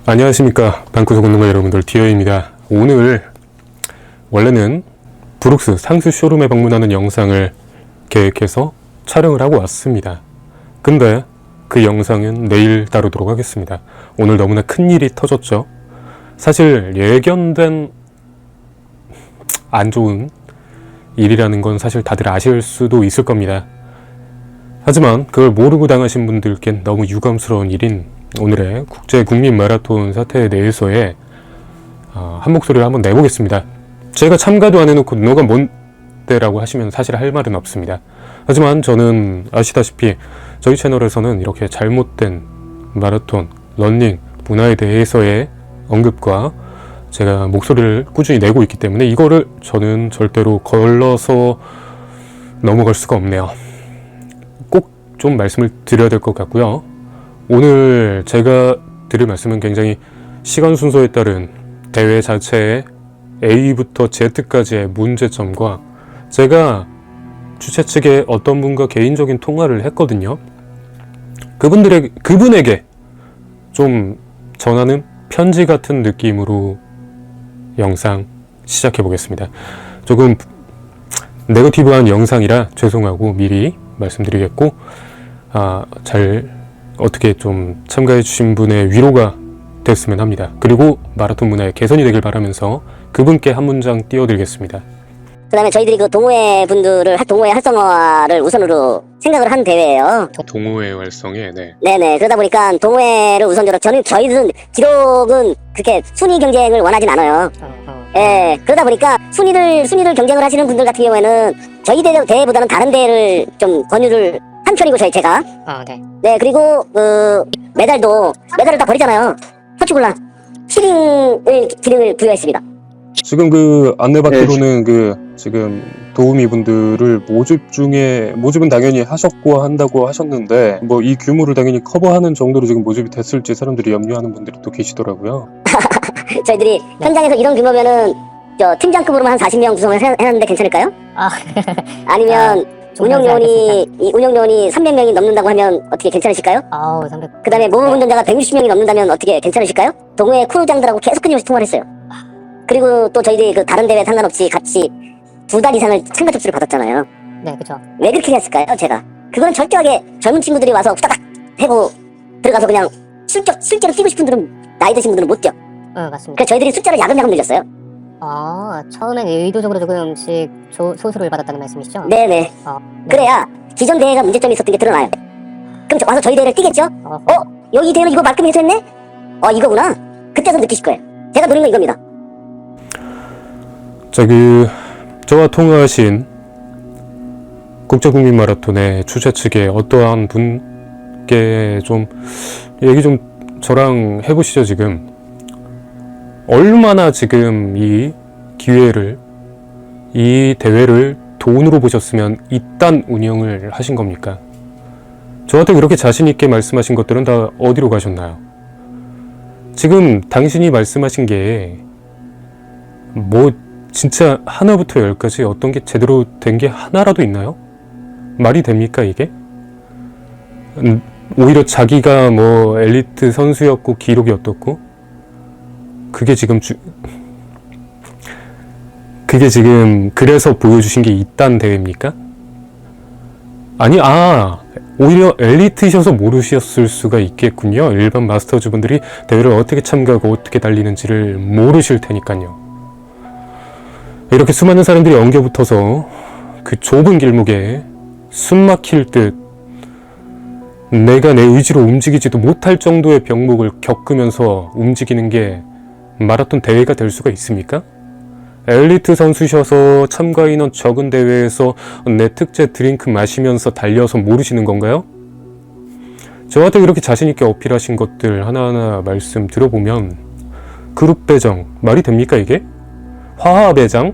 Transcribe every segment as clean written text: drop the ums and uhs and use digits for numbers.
안녕하십니까, 방구석 운동가 여러분들, 디어입니다. 오늘 원래는 브룩스 상수 쇼룸에 방문하는 영상을 계획해서 촬영을 하고 왔습니다. 근데 그 영상은 내일 다루도록 하겠습니다. 오늘 너무나 큰일이 터졌죠. 사실 예견된 안 좋은 일이라는 건 사실 다들 아실 수도 있을 겁니다. 하지만 그걸 모르고 당하신 분들께는 너무 유감스러운 일인 오늘의 국제 국민 마라톤 사태에 대해서의 한 목소리를 한번 내보겠습니다. 제가 참가도 안 해놓고 너가 뭔데라고 하시면 사실 할 말은 없습니다. 하지만 저는 아시다시피 저희 채널에서는 이렇게 잘못된 마라톤, 러닝, 문화에 대해서의 언급과 제가 목소리를 꾸준히 내고 있기 때문에 이거를 저는 절대로 걸러서 넘어갈 수가 없네요. 꼭 좀 말씀을 드려야 될 것 같고요. 오늘 제가 드릴 말씀은 굉장히 시간 순서에 따른 대회 자체의 A부터 Z까지의 문제점과 제가 주최 측에 어떤 분과 개인적인 통화를 했거든요. 그분에게 좀 전하는 편지 같은 느낌으로 영상 시작해 보겠습니다. 조금 네거티브한 영상이라 죄송하고 미리 말씀드리겠고, 어떻게 좀 참가해 주신 분의 위로가 됐으면 합니다. 그리고 마라톤 문화의 개선이 되길 바라면서 그분께 한 문장 띄워드리겠습니다. 그 다음에 저희들이 그 동호회 분들을, 동호회 활성화를 우선으로 생각을 한 대회예요. 동호회 활성에, 네. 네네. 그러다 보니까 동호회를 우선적으로 저희들은 기록은 그렇게 순위 경쟁을 원하진 않아요. 예. 그러다 보니까 순위를 경쟁을 하시는 분들 같은 경우에는 저희 대회보다는 다른 대회를 좀 권유를 한 편이고, 제가. 네. 네. 그리고 메달을 다 버리잖아요. 허추굴라 기능을 부여했습니다. 지금 그 안내받기로는 지금 도우미 분들을 모집은 당연히 하셨고 한다고 하셨는데, 뭐 이 규모를 당연히 커버하는 정도로 지금 모집이 됐을지 사람들이 염려하는 분들이 또 계시더라고요. 저희들이 현장에서 이런 규모면은 팀장급으로만 한 40명 구성을 해놨는데 괜찮을까요? 아니면 운영요원이 300명이 넘는다고 하면 어떻게 괜찮으실까요? 300. 그 다음에 모범 운전자가 160명이 넘는다면 어떻게 괜찮으실까요? 동호회 크루장들하고 계속 끊임없이 통화를 했어요. 그리고 또 저희들이 그 다른 대회 상관없이 같이 2달 이상을 참가 접수를 받았잖아요. 네, 그쵸. 왜 그렇게 했을까요, 제가? 그거는 철저하게 젊은 친구들이 와서 후다닥 해고 들어가서 그냥 실제로 뛰고 싶은 분들은, 나이 드신 분들은 못 뛰어. 맞습니다. 그래서 저희들이 숫자를 야금야금 늘렸어요. 처음엔 의도적으로 조금씩 소수를 받았다는 말씀이시죠? 네네. 네. 그래야 기존 대회가 문제점이 있었던 게 드러나요. 그럼 와서 저희 대회를 뛰겠죠? 여기 대회는 이거 말끔히 해서 했네? 이거구나. 그때서 느끼실 거예요. 제가 노린 건 이겁니다. 저와 통화하신 국제국민 마라톤의 주최 측의 어떠한 분께 좀 얘기 좀 저랑 해보시죠. 지금 얼마나 지금 이 대회를 돈으로 보셨으면 이딴 운영을 하신 겁니까? 저한테 그렇게 자신있게 말씀하신 것들은 다 어디로 가셨나요? 지금 당신이 말씀하신 게 뭐 진짜 하나부터 열까지 어떤 게 제대로 된 게 하나라도 있나요? 말이 됩니까 이게? 오히려 자기가 뭐 엘리트 선수였고 기록이 어떻고 그게 지금 그래서 보여주신 게 이딴 대회입니까? 아니, 오히려 엘리트이셔서 모르셨을 수가 있겠군요. 일반 마스터즈 분들이 대회를 어떻게 참가하고 어떻게 달리는지를 모르실 테니까요. 이렇게 수많은 사람들이 엉겨붙어서 그 좁은 길목에 숨 막힐 듯 내가 내 의지로 움직이지도 못할 정도의 병목을 겪으면서 움직이는 게 마라톤 대회가 될 수가 있습니까? 엘리트 선수셔서 참가 인원 적은 대회에서 내 특제 드링크 마시면서 달려서 모르시는 건가요? 저한테 그렇게 자신있게 어필하신 것들 하나하나 말씀 들어보면 그룹 배정 말이 됩니까 이게? 화합 배정?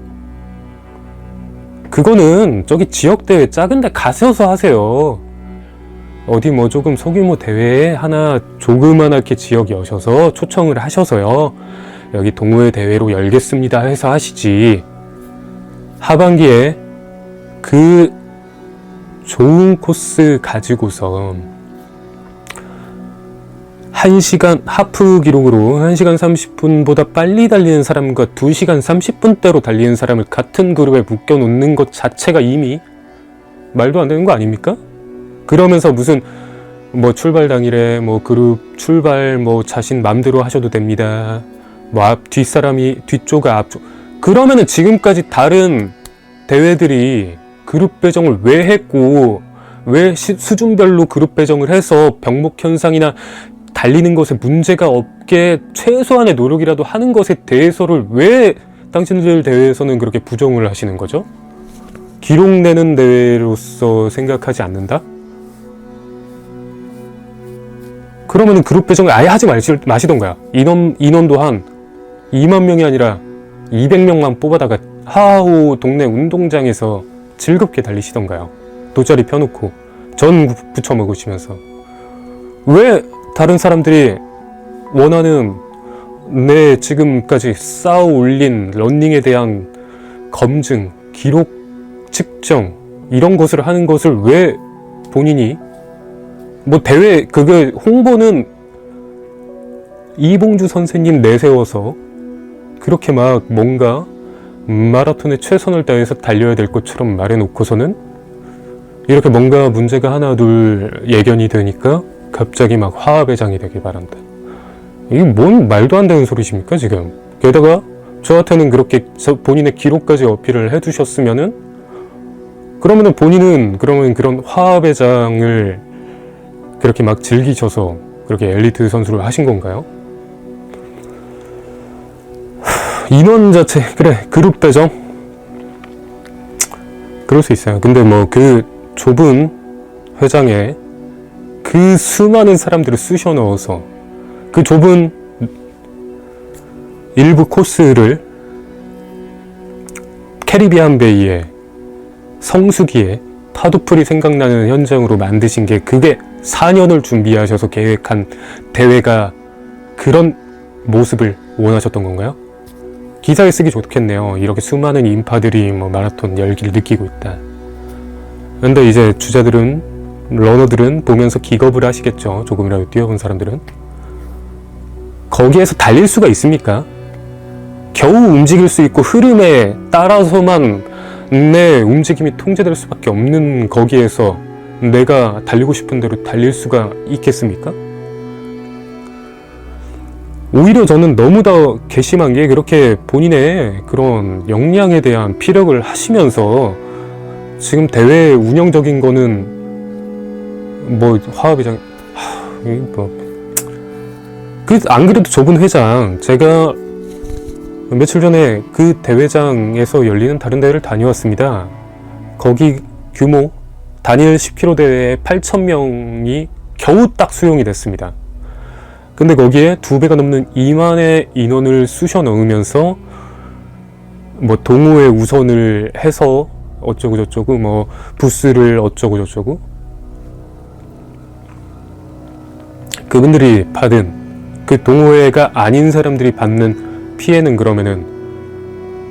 그거는 저기 지역대회 작은 데 가셔서 하세요. 어디 뭐 조금 소규모 대회에 하나 조그만하게 지역 여셔서 초청을 하셔서요. 여기 동호회 대회로 열겠습니다 해서 하시지. 하반기에 그 좋은 코스 가지고서 1시간 하프 기록으로 1시간 30분보다 빨리 달리는 사람과 2시간 30분대로 달리는 사람을 같은 그룹에 묶여 놓는 것 자체가 이미 말도 안 되는 거 아닙니까? 그러면서 무슨 뭐 출발 당일에 뭐 그룹 출발 뭐 자신 맘대로 하셔도 됩니다. 뭐 뒷사람이 뒤쪽 앞쪽, 그러면은 지금까지 다른 대회들이 그룹 배정을 왜 했고 왜 수준별로 그룹 배정을 해서 병목 현상이나 달리는 것에 문제가 없게 최소한의 노력이라도 하는 것에 대해서를 왜 당신들 대회에서는 그렇게 부정을 하시는 거죠? 기록 내는 대회로서 생각하지 않는다? 그러면은 그룹 배정을 아예 하지 마시던가요. 인원도 한 2만 명이 아니라 200명만 뽑아다가 하하호 동네 운동장에서 즐겁게 달리시던가요. 돗자리 펴놓고 전 부쳐 먹으시면서. 왜 다른 사람들이 원하는 내 지금까지 쌓아 올린 러닝에 대한 검증, 기록, 측정 이런 것을 하는 것을 왜 본인이 뭐 대회 그게 홍보는 이봉주 선생님 내세워서 그렇게 막 뭔가 마라톤에 최선을 다해서 달려야 될 것처럼 말해놓고서는 이렇게 뭔가 문제가 하나 둘 예견이 되니까 갑자기 막 화합회장이 되길 바란다. 이게 뭔 말도 안 되는 소리십니까 지금. 게다가 저한테는 그렇게 본인의 기록까지 어필을 해두셨으면은 그러면은 본인은 그러면 그런 화합회장을 그렇게 막 즐기셔서 그렇게 엘리트 선수를 하신 건가요? 인원 자체, 그래, 그룹 배정? 그럴 수 있어요. 근데 뭐 그 좁은 회장에 그 수많은 사람들을 쑤셔 넣어서 그 좁은 일부 코스를 캐리비안 베이에 성수기에 파도풀이 생각나는 현장으로 만드신 게 그게 4년을 준비하셔서 계획한 대회가 그런 모습을 원하셨던 건가요? 기사에 쓰기 좋겠네요. 이렇게 수많은 인파들이 뭐 마라톤 열기를 느끼고 있다. 근데 이제 주자들은, 러너들은 보면서 기겁을 하시겠죠. 조금이라도 뛰어본 사람들은. 거기에서 달릴 수가 있습니까? 겨우 움직일 수 있고 흐름에 따라서만 내 움직임이 통제될 수밖에 없는 거기에서 내가 달리고 싶은 대로 달릴 수가 있겠습니까? 오히려 저는 너무 더 괘씸한 게 그렇게 본인의 그런 역량에 대한 피력을 하시면서 지금 대회 운영적인 거는 뭐 화합회장 안 그래도 좁은 회장 제가 며칠 전에 그 대회장에서 열리는 다른 대회를 다녀왔습니다. 거기 규모 단일 10km 대회에 8,000명이 겨우 딱 수용이 됐습니다. 근데 거기에 2배가 넘는 2만의 인원을 쑤셔 넣으면서 뭐 동호회 우선을 해서 어쩌고 저쩌고 뭐 부스를 어쩌고 저쩌고 그분들이 받은 그 동호회가 아닌 사람들이 받는 피해는 그러면은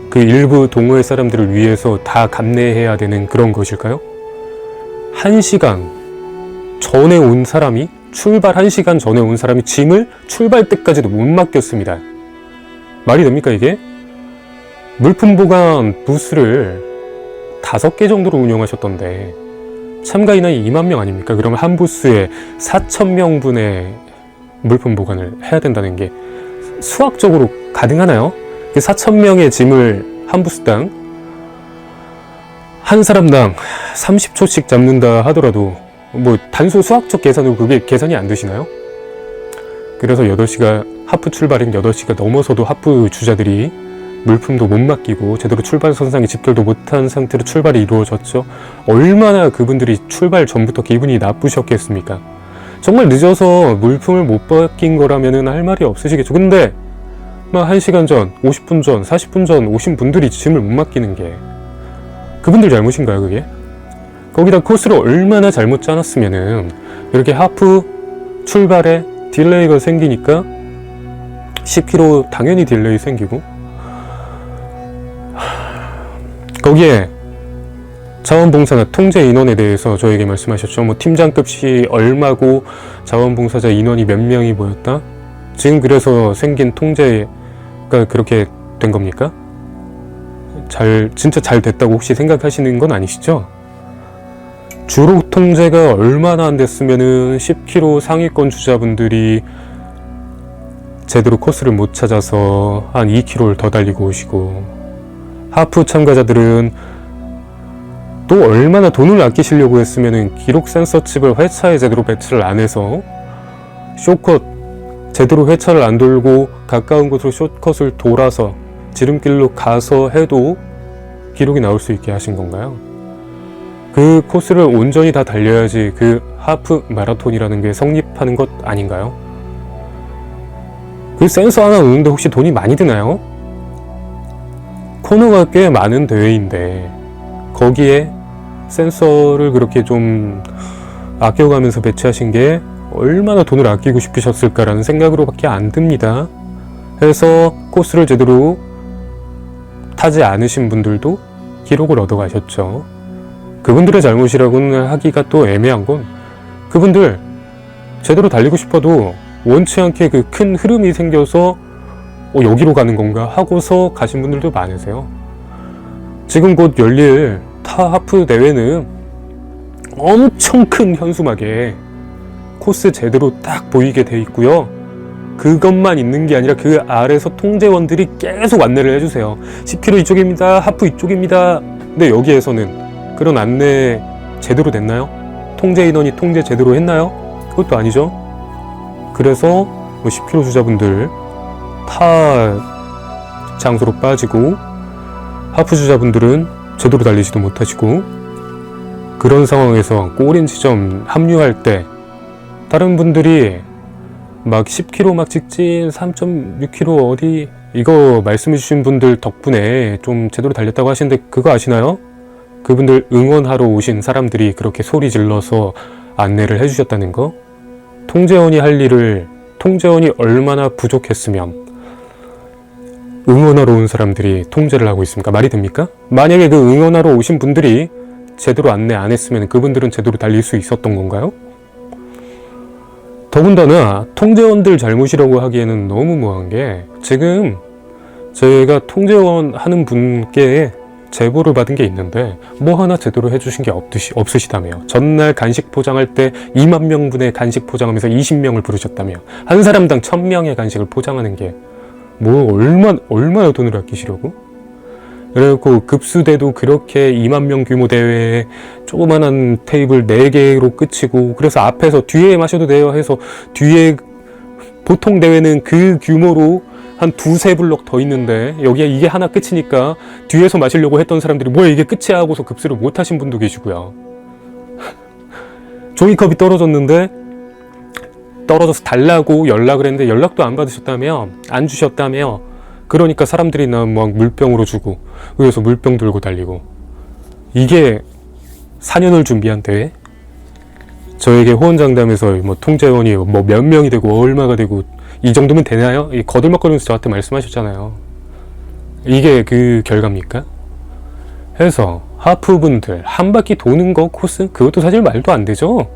그 일부 동호회 사람들을 위해서 다 감내해야 되는 그런 것일까요? 1시간 전에 온 사람이 출발 1시간 전에 온 사람이 짐을 출발 때까지도 못 맡겼습니다. 말이 됩니까 이게? 물품 보관 부스를 5개 정도로 운영하셨던데 참가 인원이 2만 명 아닙니까? 그러면 한 부스에 4,000명분의 물품 보관을 해야 된다는 게 수학적으로 가능하나요? 그 4,000명의 짐을 한 부스당 한 사람당 30초씩 잡는다 하더라도 뭐 단순 수학적 계산으로 그게 계산이 안 되시나요? 그래서 8시가 하프 출발인 8시가 넘어서도 하프 주자들이 물품도 못 맡기고 제대로 출발 선상에 집결도 못한 상태로 출발이 이루어졌죠. 얼마나 그분들이 출발 전부터 기분이 나쁘셨겠습니까? 정말 늦어서 물품을 못 맡긴 거라면은 할 말이 없으시겠죠. 근데 막 1시간 전, 50분 전, 40분 전 오신 분들이 짐을 못 맡기는 게 그분들 잘못인가요, 그게? 거기다 코스를 얼마나 잘못 짜놨으면은 이렇게 하프 출발에 딜레이가 생기니까 10km 당연히 딜레이 생기고 거기에 자원봉사나 통제 인원에 대해서 저에게 말씀하셨죠. 뭐 팀장급이 얼마고 자원봉사자 인원이 몇 명이 모였다? 지금 그래서 생긴 통제가 그렇게 된 겁니까? 진짜 잘 됐다고 혹시 생각하시는 건 아니시죠? 주로 통제가 얼마나 안 됐으면은 10km 상위권 주자분들이 제대로 코스를 못 찾아서 한 2km를 더 달리고 오시고, 하프 참가자들은 또 얼마나 돈을 아끼시려고 했으면은 기록 센서 칩을 회차에 제대로 배치를 안 해서 쇼컷 제대로 회차를 안 돌고 가까운 곳으로 쇼컷을 돌아서 지름길로 가서 해도 기록이 나올 수 있게 하신 건가요? 그 코스를 온전히 다 달려야지 그 하프 마라톤이라는 게 성립하는 것 아닌가요? 그 센서 하나 놓는데 혹시 돈이 많이 드나요? 코너가 꽤 많은 대회인데 거기에 센서를 그렇게 좀 아껴가면서 배치하신 게 얼마나 돈을 아끼고 싶으셨을까라는 생각으로밖에 안 듭니다. 해서 코스를 제대로 타지 않으신 분들도 기록을 얻어가셨죠. 그분들의 잘못이라고는 하기가 또 애매한 건, 그분들 제대로 달리고 싶어도 원치 않게 그 큰 흐름이 생겨서 여기로 가는 건가 하고서 가신 분들도 많으세요. 지금 곧 열릴 타 하프 대회는 엄청 큰 현수막에 코스 제대로 딱 보이게 돼 있고요. 그것만 있는 게 아니라 그 아래서 통제원들이 계속 안내를 해주세요. 10km 이쪽입니다. 하프 이쪽입니다. 근데 여기에서는 그런 안내 제대로 됐나요? 통제 인원이 통제 제대로 했나요? 그것도 아니죠. 그래서 10km 주자분들 타 장소로 빠지고, 하프 주자분들은 제대로 달리지도 못하시고, 그런 상황에서 꼬린 지점 합류할 때 다른 분들이 막 10km 막 직진 3.6km 어디 이거 말씀해 주신 분들 덕분에 좀 제대로 달렸다고 하시는데 그거 아시나요? 그분들 응원하러 오신 사람들이 그렇게 소리 질러서 안내를 해주셨다는 거. 통제원이 할 일을, 통제원이 얼마나 부족했으면 응원하러 온 사람들이 통제를 하고 있습니까? 말이 됩니까? 만약에 그 응원하러 오신 분들이 제대로 안내 안 했으면 그분들은 제대로 달릴 수 있었던 건가요? 더군다나 통제원들 잘못이라고 하기에는 너무 무한 게, 지금 제가 통제원 하는 분께 제보를 받은 게 있는데 뭐 하나 제대로 해주신 게 없으시다며. 전날 간식 포장할 때 2만 명분의 간식 포장하면서 20명을 부르셨다며. 한 사람당 1000명의 간식을 포장하는 게 뭐 얼마나 돈을 아끼시려고? 그래갖고 급수대도 그렇게 2만 명 규모 대회에 조그만한 테이블 4개로 끝이고, 그래서 앞에서 뒤에 마셔도 돼요 해서 뒤에, 보통 대회는 그 규모로 한 2-3블럭 더 있는데 여기에 이게 하나 끝이니까 뒤에서 마시려고 했던 사람들이 뭐야 이게 끝이야 하고서 급수를 못 하신 분도 계시고요. 종이컵이 떨어져서 달라고 연락을 했는데 연락도 안 받으셨다며, 안 주셨다며. 그러니까 사람들이 막 물병으로 주고, 그래서 물병 들고 달리고. 이게 4년을 준비한 대회? 저에게 호언장담에서 뭐 통제원이 뭐 몇 명이 되고 얼마가 되고 이 정도면 되나요? 거들먹거리면서 저한테 말씀하셨잖아요. 이게 그 결과입니까? 해서 하프분들 한 바퀴 도는 거 코스? 그것도 사실 말도 안 되죠?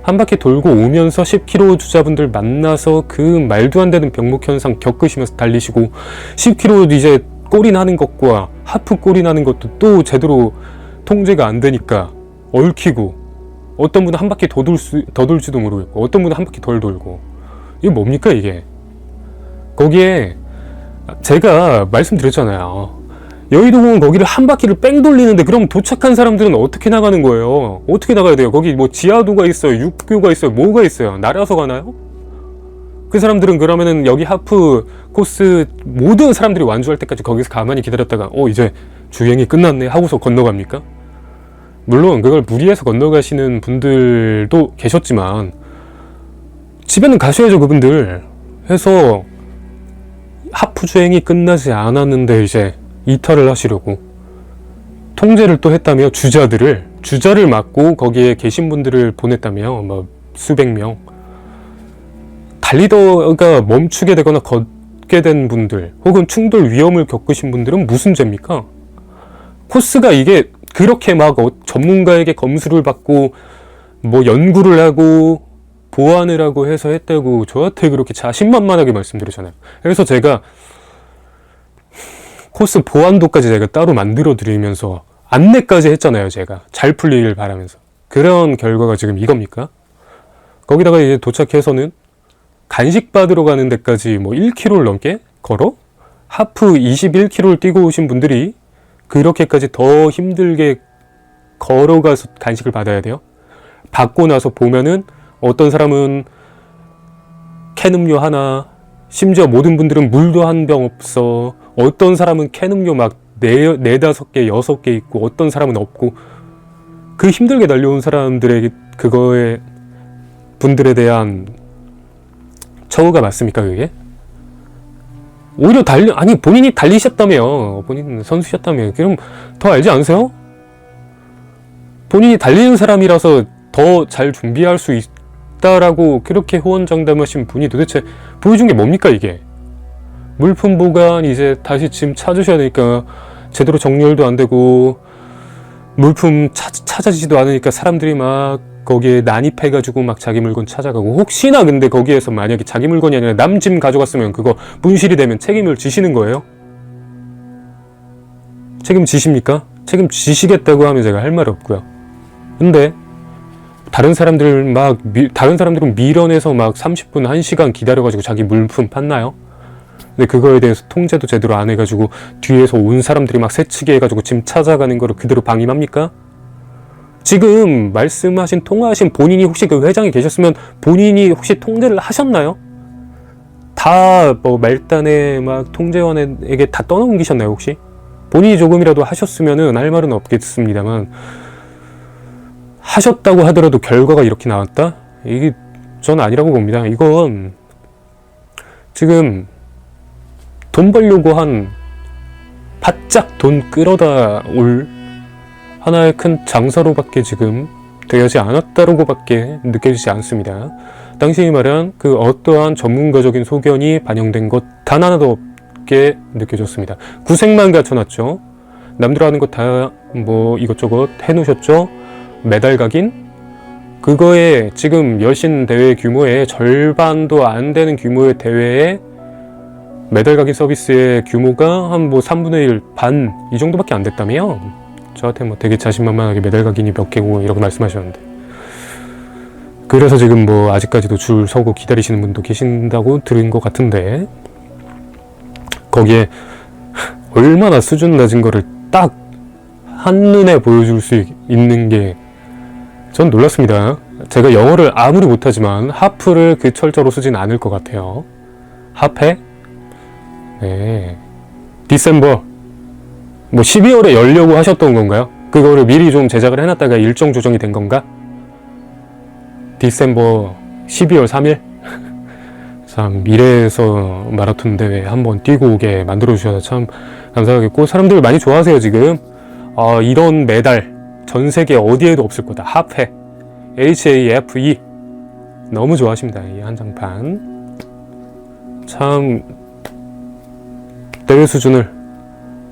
한 바퀴 돌고 오면서 10km 주자분들 만나서 그 말도 안 되는 병목 현상 겪으시면서 달리시고, 10km 이제 꼬리 나는 것과 하프 꼬리 나는 것도 또 제대로 통제가 안 되니까 얽히고, 어떤 분은 한 바퀴 더 돌지도 모르겠고 어떤 분은 한 바퀴 덜 돌고. 이게 뭡니까 이게? 거기에 제가 말씀드렸잖아요. 여의도공원 거기를 한 바퀴를 뺑 돌리는데 그럼 도착한 사람들은 어떻게 나가는 거예요? 어떻게 나가야 돼요? 거기 뭐 지하도가 있어요? 육교가 있어요? 뭐가 있어요? 날아서 가나요? 그 사람들은 그러면은 여기 하프 코스 모든 사람들이 완주할 때까지 거기서 가만히 기다렸다가 이제 주행이 끝났네 하고서 건너갑니까? 물론 그걸 무리해서 건너가시는 분들도 계셨지만 집에는 가셔야죠 그분들. 해서 하프 주행이 끝나지 않았는데 이제 이탈을 하시려고 통제를 또 했다며, 주자를 맡고 거기에 계신 분들을 보냈다며, 뭐 수백 명. 달리다가 멈추게 되거나 걷게 된 분들 혹은 충돌 위험을 겪으신 분들은 무슨 죄입니까? 코스가 이게 그렇게 막 전문가에게 검수를 받고 뭐 연구를 하고 보완을 하고 해서 했다고 저한테 그렇게 자신만만하게 말씀드리잖아요. 그래서 제가 코스 보완도까지 제가 따로 만들어 드리면서 안내까지 했잖아요. 제가 잘 풀리길 바라면서. 그런 결과가 지금 이겁니까? 거기다가 이제 도착해서는 간식 받으러 가는 데까지 뭐 1km를 넘게 걸어? 하프 21km를 뛰고 오신 분들이 그렇게까지 더 힘들게 걸어가서 간식을 받아야 돼요? 받고 나서 보면은 어떤 사람은 캔 음료 하나, 심지어 모든 분들은 물도 한 병 없어. 어떤 사람은 캔 음료 막 4-5개, 6개 있고 어떤 사람은 없고. 그 힘들게 달려온 사람들에게 그거에 분들에 대한 처우가 맞습니까 그게? 오히려 아니 본인이 달리셨다며, 본인 선수셨다며, 그럼 더 알지 않으세요? 본인이 달리는 사람이라서 더 잘 준비할 수 있다라고 그렇게 호언장담하신 분이 도대체 보여준 게 뭡니까 이게? 물품 보관 이제 다시 짐 찾으셔야 되니까 제대로 정렬도 안 되고 물품 찾아지지도 않으니까 사람들이 막 거기에 난입해가지고 막 자기 물건 찾아가고, 혹시나 근데 거기에서 만약에 자기 물건이 아니라 남 짐 가져갔으면 그거 분실이 되면 책임을 지시는 거예요? 책임지십니까? 책임지시겠다고 하면 제가 할 말이 없고요. 근데 다른 사람들은 밀어내서 막 30분, 1시간 기다려가지고 자기 물품 팠나요? 근데 그거에 대해서 통제도 제대로 안 해가지고 뒤에서 온 사람들이 막 새치기 해가지고 짐 찾아가는 거를 그대로 방임합니까? 지금 통화하신 본인이 혹시 그 회장이 계셨으면 본인이 혹시 통제를 하셨나요? 다 뭐 말단에 막 통제원에게 다 떠넘기셨나요 혹시? 본인이 조금이라도 하셨으면은 할 말은 없겠습니다만, 하셨다고 하더라도 결과가 이렇게 나왔다? 이게 전 아니라고 봅니다. 이건 지금 돈 벌려고 한 바짝 돈 끌어다 올 하나의 큰 장사로밖에 지금 되지 않았다고밖에 느껴지지 않습니다. 당신이 말한 그 어떠한 전문가적인 소견이 반영된 것 단 하나도 없게 느껴졌습니다. 구색만 갖춰놨죠. 남들 하는 거 다 뭐 이것저것 해놓으셨죠. 메달 각인? 그거에 지금 여신 대회 규모의 절반도 안 되는 규모의 대회에 메달 각인 서비스의 규모가 한 뭐 3분의 1, 반 이 정도밖에 안 됐다며요. 저한테 뭐 되게 자신만만하게 메달 각인이 몇 개고 이렇게 말씀하셨는데, 그래서 지금 뭐 아직까지도 줄 서고 기다리시는 분도 계신다고 들은 것 같은데, 거기에 얼마나 수준 낮은 거를 딱 한눈에 보여줄 수 있는 게 전 놀랐습니다. 제가 영어를 아무리 못하지만 하프를 그 철자로 쓰진 않을 것 같아요. 하페? 네. 디셈버. 뭐 12월에 열려고 하셨던 건가요? 그거를 미리 좀 제작을 해놨다가 일정 조정이 된 건가? 디셈버 12월 3일? 참 미래에서 마라톤 대회 한번 뛰고 오게 만들어주셔서 참 감사하겠고, 사람들 많이 좋아하세요 지금. 이런 메달 전 세계 어디에도 없을 거다. 하페, HAFE 너무 좋아하십니다. 이 한장판 참 대회 수준을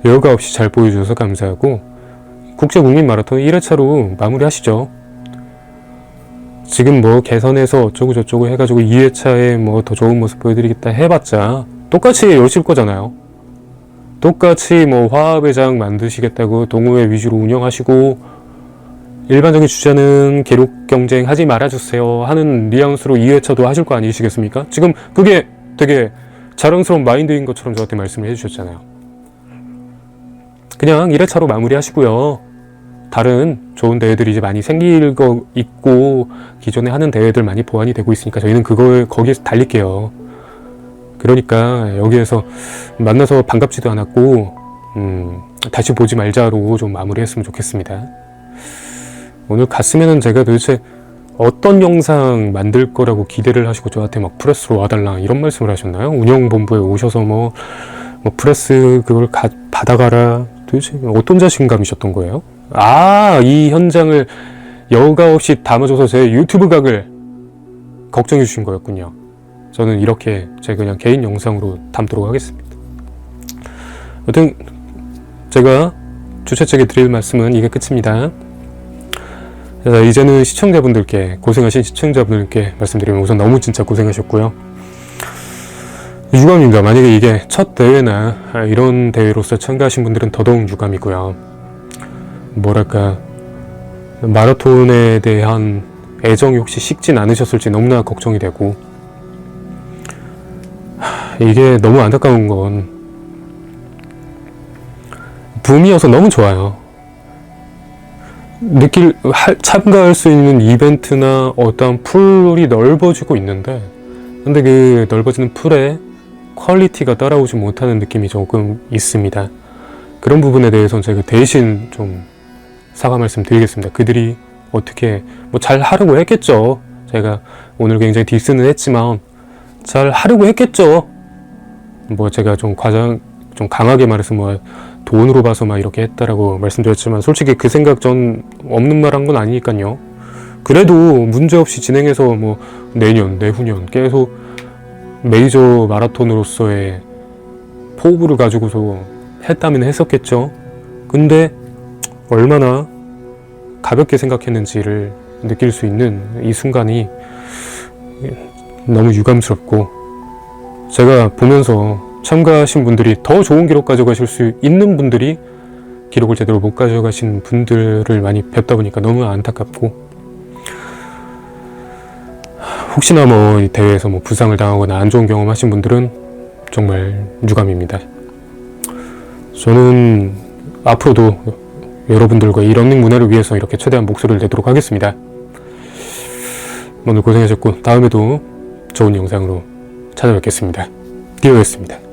여과 없이 잘 보여주셔서 감사하고, 국제국민 마라톤 1회차로 마무리하시죠. 지금 뭐 개선해서 어쩌고 저쩌고 해가지고 2회차에 뭐 더 좋은 모습 보여드리겠다 해봤자 똑같이 열실 거잖아요. 똑같이 뭐 화합회장 만드시겠다고 동호회 위주로 운영하시고, 일반적인 주자는 기록 경쟁 하지 말아주세요 하는 뉘앙스로 2회차도 하실 거 아니시겠습니까? 지금 그게 되게 자랑스러운 마인드인 것처럼 저한테 말씀을 해주셨잖아요. 그냥 1회차로 마무리하시고요. 다른 좋은 대회들이 이제 많이 생길 거 있고, 기존에 하는 대회들 많이 보완이 되고 있으니까 저희는 거기에서 달릴게요. 그러니까 여기에서 만나서 반갑지도 않았고 다시 보지 말자로 좀 마무리했으면 좋겠습니다. 오늘 갔으면은 제가 도대체 어떤 영상 만들 거라고 기대를 하시고 저한테 막 프레스로 와달라 이런 말씀을 하셨나요? 운영본부에 오셔서 뭐 프레스 그걸 받아가라, 도대체 어떤 자신감이셨던 거예요? 이 현장을 여과 없이 담아줘서 제 유튜브 각을 걱정해 주신 거였군요. 저는 이렇게 제 그냥 개인 영상으로 담도록 하겠습니다. 여튼 제가 주최 측에 드릴 말씀은 이게 끝입니다. 자, 이제는 시청자분들께, 고생하신 시청자분들께 말씀드리면 우선 너무 진짜 고생하셨고요. 유감입니다. 만약에 이게 첫 대회나 이런 대회로서 참가하신 분들은 더더욱 유감이고요. 뭐랄까, 마라톤에 대한 애정이 혹시 식진 않으셨을지 너무나 걱정이 되고, 이게 너무 안타까운 건 붐이어서 너무 좋아요. 참가할 수 있는 이벤트나 어떤 풀이 넓어지고 있는데, 근데 그 넓어지는 풀에 퀄리티가 따라오지 못하는 느낌이 조금 있습니다. 그런 부분에 대해서는 제가 대신 좀 사과 말씀 드리겠습니다. 그들이 어떻게 뭐 잘 하려고 했겠죠. 제가 오늘 굉장히 디스는 했지만 잘 하려고 했겠죠. 뭐 제가 좀 강하게 말해서 뭐 돈으로 봐서 막 이렇게 했다라고 말씀드렸지만 솔직히 그 생각 전 없는 말 한 건 아니니까요. 그래도 문제없이 진행해서 뭐 내년, 내후년 계속 메이저 마라톤으로서의 포부를 가지고서 했다면 했었겠죠. 근데 얼마나 가볍게 생각했는지를 느낄 수 있는 이 순간이 너무 유감스럽고, 제가 보면서 참가하신 분들이 더 좋은 기록 가져가실 수 있는 분들이 기록을 제대로 못 가져가신 분들을 많이 뵙다 보니까 너무 안타깝고, 혹시나 뭐 이 대회에서 뭐 부상을 당하거나 안 좋은 경험 하신 분들은 정말 유감입니다. 저는 앞으로도 여러분들과 이 러닝 문화를 위해서 이렇게 최대한 목소리를 내도록 하겠습니다. 오늘 고생하셨고 다음에도 좋은 영상으로 찾아뵙겠습니다. 디오였습니다.